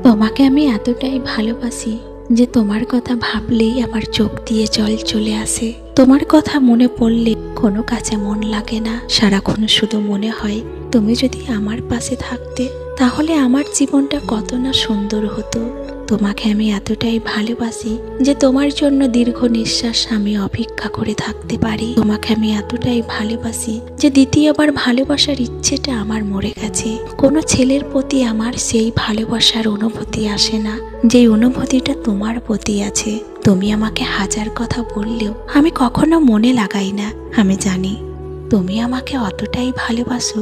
তোমাকে আমি এতটাই ভালোবাসি যে তোমার কথা ভাবলেই আমার চোখ দিয়ে জল চলে আসে। তোমার কথা মনে পড়লে কোনো কাছে মন লাগে না, সারাক্ষণ শুধু মনে হয় তুমি যদি আমার পাশে থাকতে তাহলে আমার জীবনটা কত না সুন্দর হতো। তোমাকে আমি এতটাই ভালোবাসি যে তোমার জন্য দীর্ঘ নিঃশ্বাস আমি অপেক্ষা করে থাকতে পারি। তোমাকে আমি এতটাই ভালোবাসি যে দ্বিতীয়বার ভালোবাসার ইচ্ছেটা আমার মরে গেছে। কোনো ছেলের প্রতি আমার সেই ভালোবাসার অনুভূতি আসে না যে অনুভূতিটা তোমার প্রতি আছে। তুমি আমাকে হাজার কথা বললেও আমি কখনো মনে লাগাই না। আমি জানি তুমি আমাকে অতটাই ভালোবাসো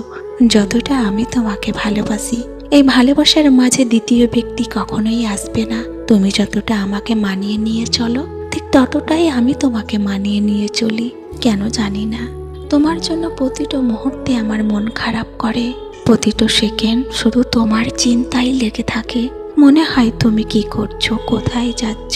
যতটা আমি তোমাকে ভালোবাসি। এই ভালোবাসার মাঝে দ্বিতীয় ব্যক্তি কখনোই আসবে না। তুমি যতটা আমাকে মানিয়ে নিয়ে চলো ঠিক ততটাই আমি তোমাকে মানিয়ে নিয়ে চলি। কেন জানি না, তোমার জন্য প্রতিটা মুহূর্তে আমার মন খারাপ করে। প্রতিটা সেকেন্ড শুধু তোমার চিন্তাই লেগে থাকে। মনে হয় তুমি কি করছো, কোথায় যাচ্ছ,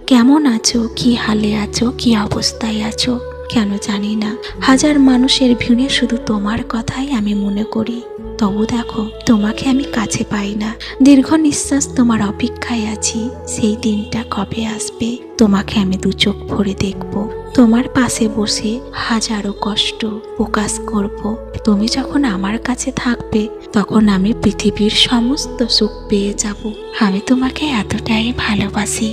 কেমন আছো, কি হালে আছো, কি অবস্থায় আছো। কেন জানি না, হাজার মানুষের ভিড়ে শুধু তোমার কথাই আমি মনে করি। তবু দেখো, তোমাকে আমি কাছে পাই না। দীর্ঘ নিঃশ্বাস তোমার অপেক্ষায় আছি, সেই দিনটা কবে আসবে তোমাকে আমি দু চোখ ভরে দেখব। তোমার পাশে বসে হাজারো কষ্ট প্রকাশ করব। তুমি যখন আমার কাছে থাকবে তখন আমি পৃথিবীর সমস্ত সুখ পেয়ে যাব। আমি তোমাকে এতটাই ভালোবাসি।